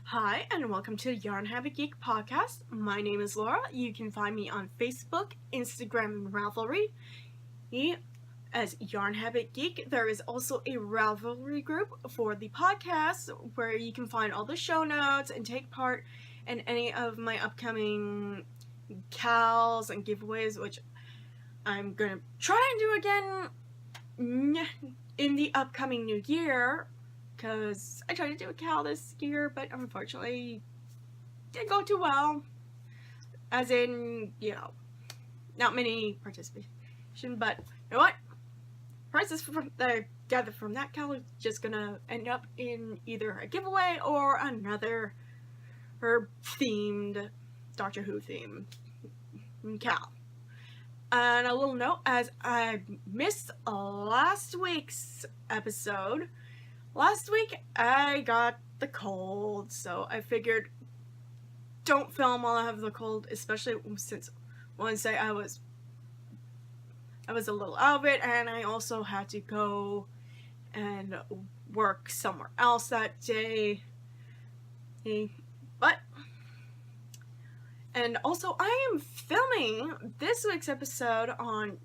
Hi, and welcome to Yarn Habit Geek podcast. My name is Laura. You can find me on Facebook, Instagram, and Ravelry as Yarn Habit Geek. There is also a Ravelry group for the podcast where you can find all the show notes and take part in any of my upcoming cals and giveaways, which I'm gonna try and do again in the upcoming new year. Because I tried to do a cal this year, but unfortunately didn't go too well. As in, not many participation. But you know what? Prizes that I gathered from that cal are just gonna end up in either a giveaway or another herb-themed, Doctor Who themed cal. And a little note, as I missed last week's episode. Last week, I got the cold, so I figured don't film while I have the cold, especially since Wednesday I was a little out of it, and I also had to go and work somewhere else that day. And also I am filming this week's episode on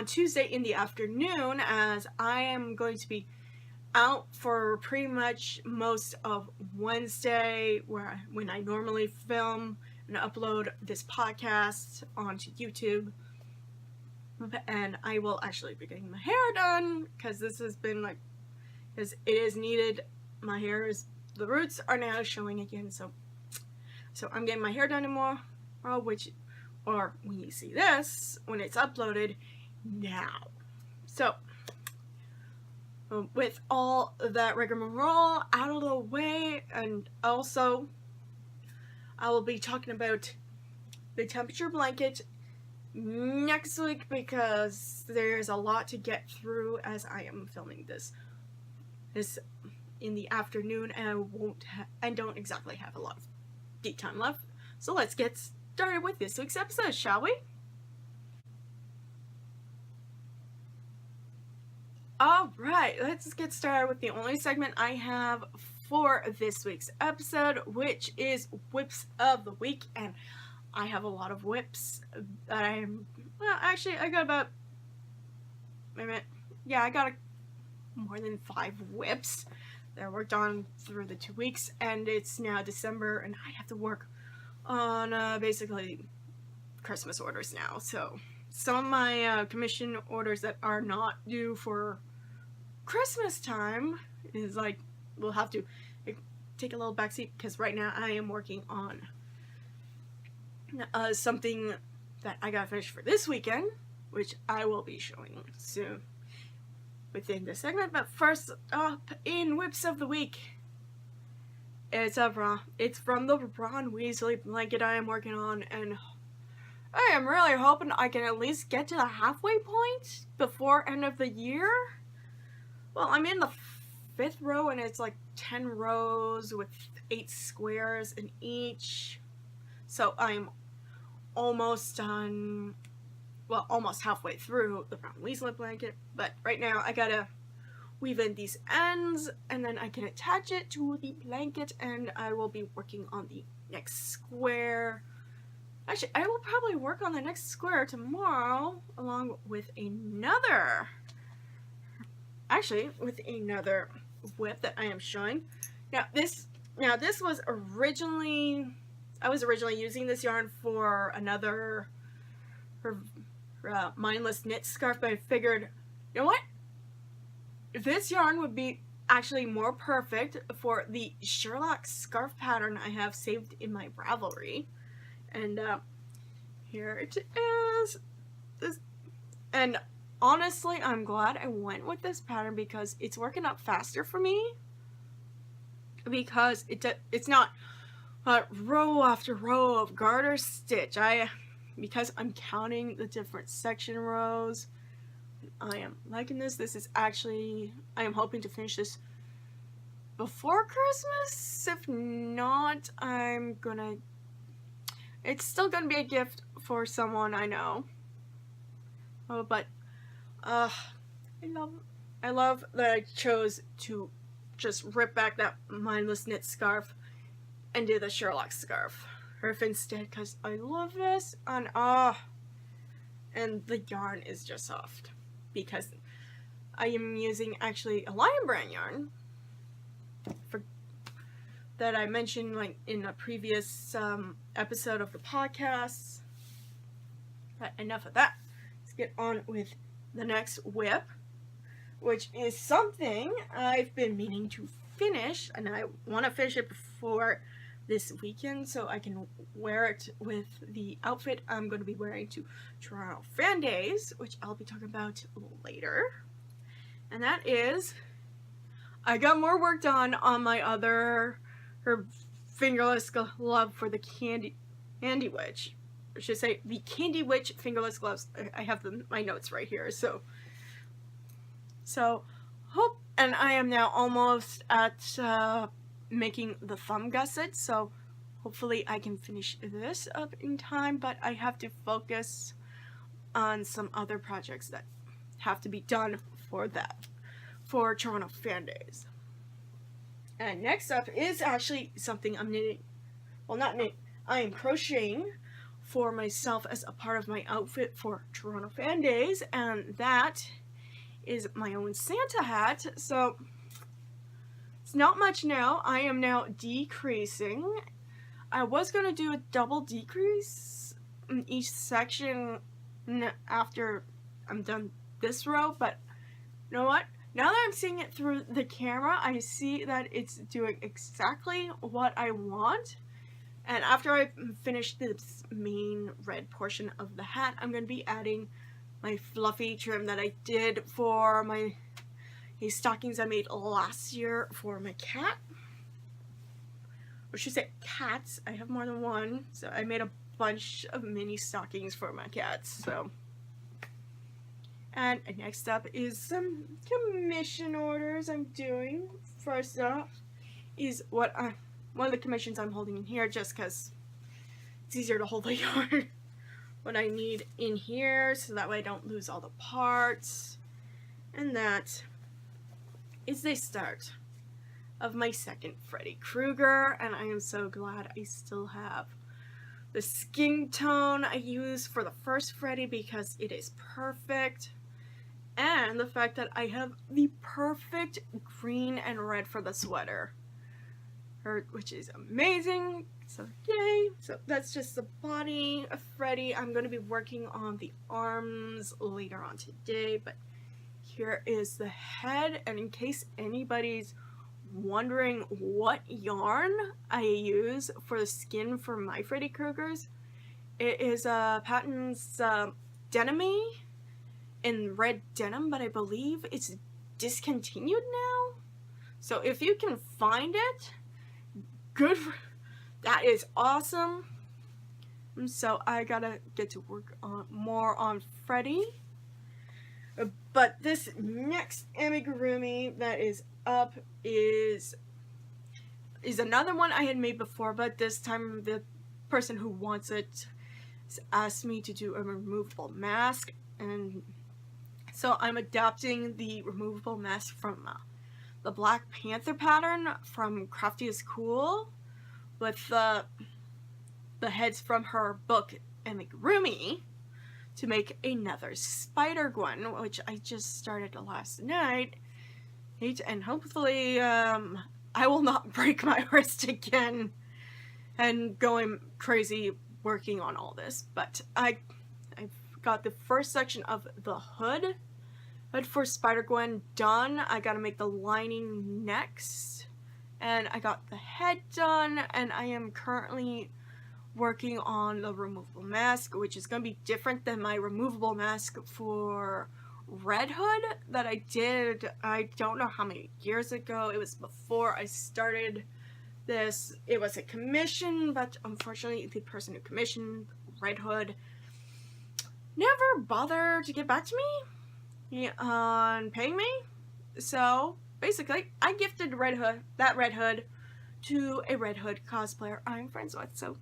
Tuesday in the afternoon, as I am going to be out for pretty much most of Wednesday, when I normally film and upload this podcast onto YouTube. And I will actually be getting my hair done, because this has been because it is needed. The roots are now showing again, so I'm getting my hair done tomorrow, or when you see this, when it's uploaded now. So with all that rigmarole out of the way, and also I will be talking about the temperature blanket next week, because there's a lot to get through as I am filming this in the afternoon, and I don't exactly have a lot of geek time left. So let's get started with this week's episode, shall we? Alright, let's get started with the only segment I have for this week's episode, which is Whips of the Week. And I have a lot of whips that I got more than 5 whips that I worked on through the 2 weeks, and it's now December, and I have to work on basically Christmas orders now. So some of my commission orders that are not due for Christmas time is we'll have to take a little backseat, because right now I am working on something that I gotta finish for this weekend, which I will be showing soon within this segment. But first up in Whips of the Week, it's from the Ron Weasley blanket I am working on, and I am really hoping I can at least get to the halfway point before end of the year. Well, I'm in the 5th row, and it's 10 rows with 8 squares in each. So I'm almost done, almost halfway through the Ron Weasley blanket. But right now I gotta weave in these ends, and then I can attach it to the blanket, and I will be working on the next square. Actually, I will probably work on the next square tomorrow, along with another whip that I am showing. Now this was originally, I was originally using this yarn for another mindless knit scarf, but I figured, you know what? This yarn would be actually more perfect for the Sherlock scarf pattern I have saved in my Ravelry. And here it is. And honestly, I'm glad I went with this pattern, because it's working out faster for me. Because it's not row after row of garter stitch. Because I'm counting the different section rows. I am liking this. This is actually, I am hoping to finish this before Christmas. If not, it's still gonna be a gift for someone I know. But I love that I chose to just rip back that mindless knit scarf and do the Sherlock scarf. Or if instead, because I love this, and the yarn is just soft, because I am using actually a Lion Brand yarn that I mentioned like in a previous episode of the podcast. But enough of that. Let's get on with the next whip, which is something I've been meaning to finish, and I want to finish it before this weekend so I can wear it with the outfit I'm going to be wearing to Toronto Fan Days, which I'll be talking about later. And that is, I got more work done on my her fingerless glove for the Candy Witch. I should say the Candy Witch fingerless gloves. I have my notes right here. So hope, and I am now almost at making the thumb gusset, so hopefully I can finish this up in time, but I have to focus on some other projects that have to be done for Toronto Fan Days. And next up is actually something I'm knitting, well, not knitting, I am crocheting for myself as a part of my outfit for Toronto Fan Days, and that is my own Santa hat. So it's not much now. I am now decreasing. I was going to do a double decrease in each section after I'm done this row, but you know what? Now that I'm seeing it through the camera, I see that it's doing exactly what I want. And after I finish this main red portion of the hat, I'm going to be adding my fluffy trim that I did for these stockings I made last year for my cat. Or should I say cats. I have more than one. So I made a bunch of mini stockings for my cats. So, and next up is some commission orders I'm doing. First off is one of the commissions I'm holding in here, just because it's easier to hold the yarn. What I need in here, so that way I don't lose all the parts. And that is the start of my second Freddy Krueger, and I am so glad I still have the skin tone I used for the first Freddy, because it is perfect, and the fact that I have the perfect green and red for the sweater, which is amazing. So yay. So that's just the body of Freddy. I'm going to be working on the arms later on today, but here is the head. And in case anybody's wondering what yarn I use for the skin for my Freddy Kruegers, it is Patton's Denimy in red denim, but I believe it's discontinued now. So if you can find it, good. That is awesome. So I gotta get to work on more on Freddy. But this next amigurumi that is up is another one I had made before, but this time the person who wants it asked me to do a removable mask, and so I'm adapting the removable mask from the Black Panther pattern from Crafty is Cool, with the heads from her book Amigurumi, to make another Spider-Gwen, which I just started last night, and hopefully I will not break my wrist again and going crazy working on all this. But I've got the first section of the hood for Spider-Gwen done. I gotta make the lining next, and I got the head done, and I am currently working on the removable mask, which is going to be different than my removable mask for Red Hood that I did, I don't know how many years ago. It was before I started this. It was a commission, but unfortunately the person who commissioned Red Hood never bothered to get back to me on paying me. So basically I gifted that Red Hood to a Red Hood cosplayer I'm friends with, so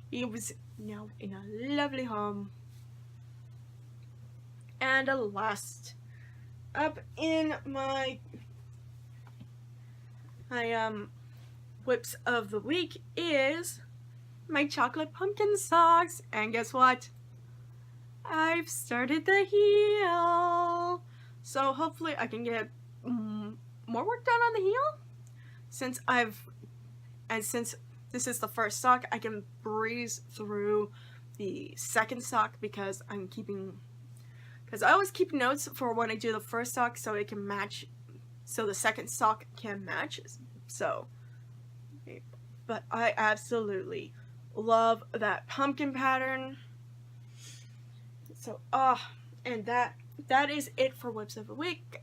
he was now in a lovely home. And last up in my My whips of the week is my chocolate pumpkin socks, and guess what? I've started the heel, so hopefully I can get more work done on the heel. Since this is the first sock, I can breeze through the second sock because I always keep notes for when I do the first sock so it can match, so the second sock can match. But I absolutely love that pumpkin pattern. So, and that is it for whips of the week.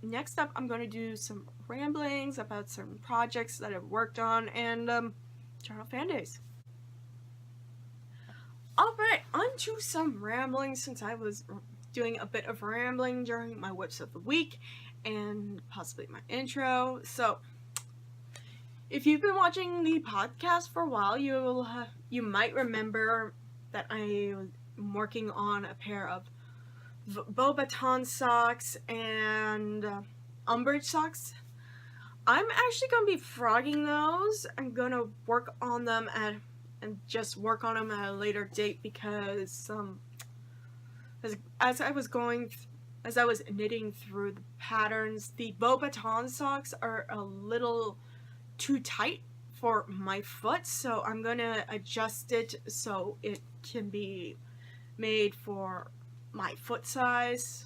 Next up, I'm going to do some ramblings about certain projects that I've worked on and Journal Fan Days. Alright, on to some rambling, since I was doing a bit of rambling during my whips of the week and possibly my intro. So, if you've been watching the podcast for a while, you might remember that I'm working on a pair of Beaubaton socks and umbrage socks. I'm actually going to be frogging those. I'm going to work on them at a later date because as I was knitting through the patterns, the Beaubaton socks are a little too tight for my foot, so I'm going to adjust it so it can be made for my foot size,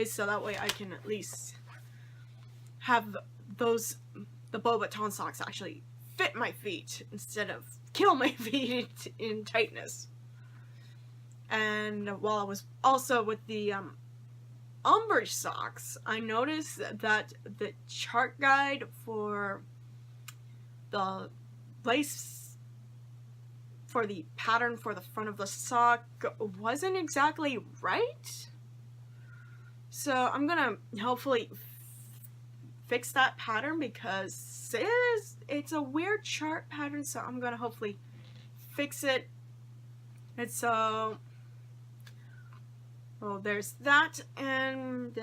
so that way I can at least have the Beaubaton socks actually fit my feet instead of kill my feet in tightness. And while I was also with the umbrage socks, I noticed that the chart guide for the lace for the pattern for the front of the sock wasn't exactly right. So I'm gonna hopefully fix that pattern because it's a weird chart pattern, so I'm gonna hopefully fix it. And so, well, there's that, and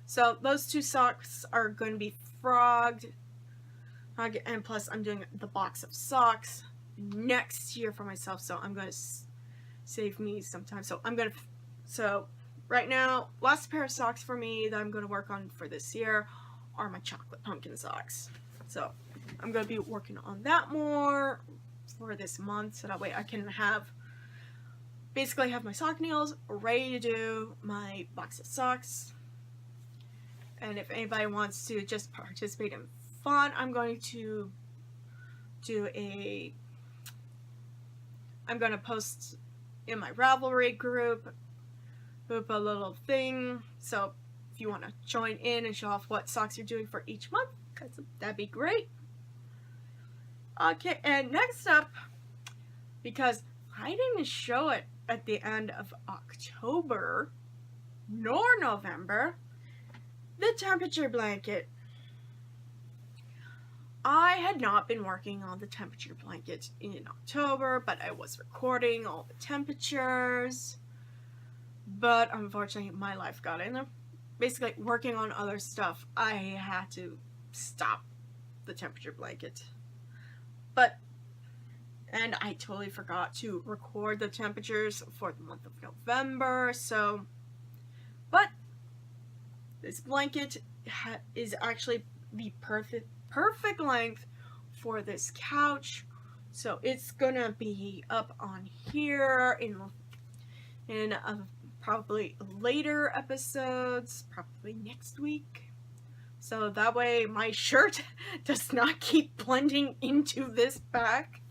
so those two socks are going to be frogged, and plus I'm doing the box of socks next year for myself, so I'm going to save me some time. So right now, last pair of socks for me that I'm going to work on for this year are my chocolate pumpkin socks. So I'm going to be working on that more for this month, so that way I can basically have my sock nails ready to do my box of socks. And if anybody wants to just participate in fun, I'm going to post in my Ravelry group a little thing. So if you want to join in and show off what socks you're doing for each month, that'd be great. Okay, and next up, because I didn't show it at the end of October nor November, the temperature blanket. I had not been working on the temperature blanket in October, but I was recording all the temperatures. But unfortunately, my life got in there. Basically, working on other stuff, I had to stop the temperature blanket. And I totally forgot to record the temperatures for the month of November, but this blanket is actually the perfect length for this couch, so it's gonna be up on here in probably later episodes, probably next week, so that way my shirt does not keep blending into this back.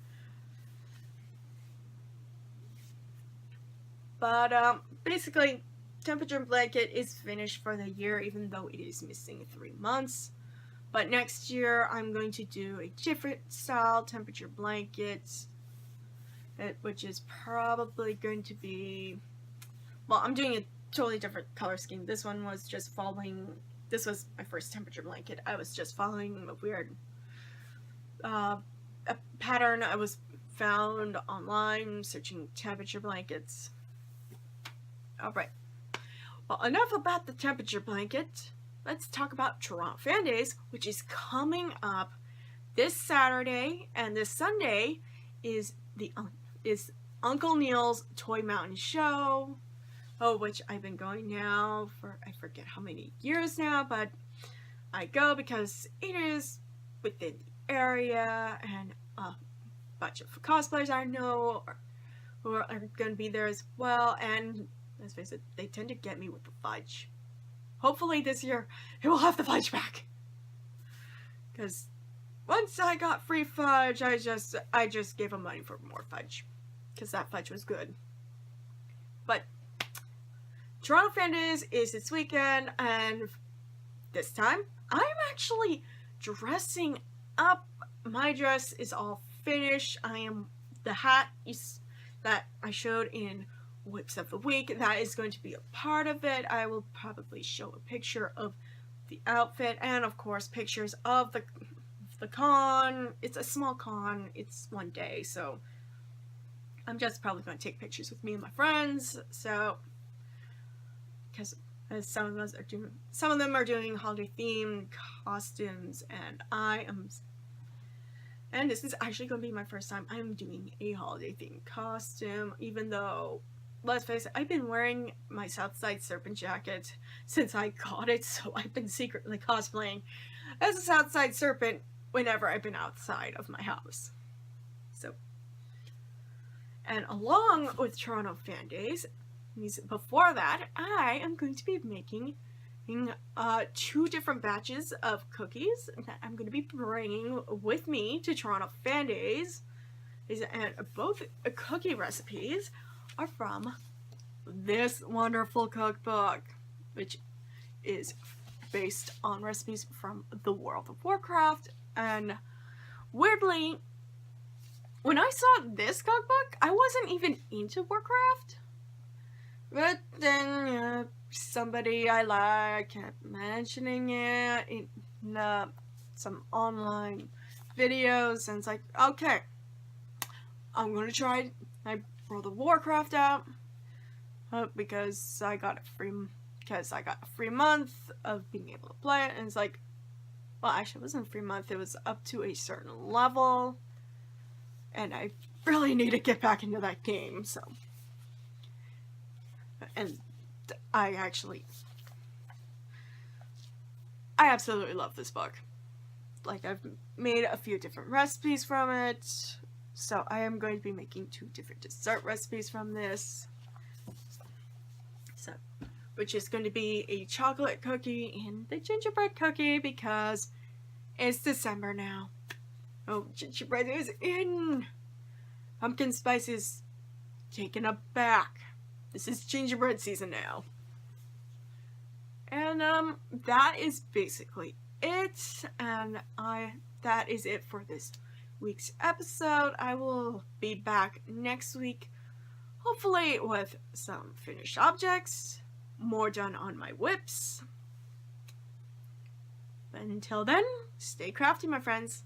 But basically, temperature blanket is finished for the year, even though it is missing 3 months. But next year, I'm going to do a different style temperature blanket, which is probably going to be, well, I'm doing a totally different color scheme. This one was just following, this was my first temperature blanket. I was just following a weird a pattern I was found online searching temperature blankets. Alright, well, enough about the temperature blanket. let's talk about Toronto Fan Days, which is coming up this Saturday, and this Sunday is Uncle Neil's Toy Mountain Show, which I've been going now for I forget how many years now, but I go because it is within the area, and a bunch of cosplayers I know who are going to be there as well, and let's face it, they tend to get me with the fudge. Hopefully this year it will have the fudge back, because once I got free fudge, I just gave them money for more fudge, because that fudge was good. But Toronto Fan Days is this weekend, and this time I'm actually dressing up. My dress is all finished. The hat that I showed in Whips of the Week, that is going to be a part of it. I will probably show a picture of the outfit, and of course pictures of the con. It's a small con, it's one day, so I'm just probably going to take pictures with me and my friends, so because some of them are doing holiday themed costumes, and this is actually going to be my first time I'm doing a holiday themed costume, even though, let's face it, I've been wearing my Southside Serpent jacket since I got it, so I've been secretly cosplaying as a Southside Serpent whenever I've been outside of my house. So, and along with Toronto Fan Days, before that, I am going to be making 2 different batches of cookies that I'm going to be bringing with me to Toronto Fan Days, and both cookie recipes are from this wonderful cookbook, which is based on recipes from the World of Warcraft. And weirdly, when I saw this cookbook, I wasn't even into Warcraft, but then somebody I like kept mentioning it in some online videos, and it's like, okay, I'm gonna try it. I World of Warcraft out because I got a free month of being able to play it, and it's like, well, actually it wasn't a free month, it was up to a certain level, and I really need to get back into that game. So, and I absolutely love this book. Like, I've made a few different recipes from it, so I am going to be making 2 different dessert recipes from this. So, which is going to be a chocolate cookie and the gingerbread cookie, because it's December now. Oh, gingerbread is in! Pumpkin spice is taken up back. This is gingerbread season now. And that is basically it, and that is it for this week's episode. I will be back next week, hopefully with some finished objects, more done on my whips. But until then, stay crafty, my friends.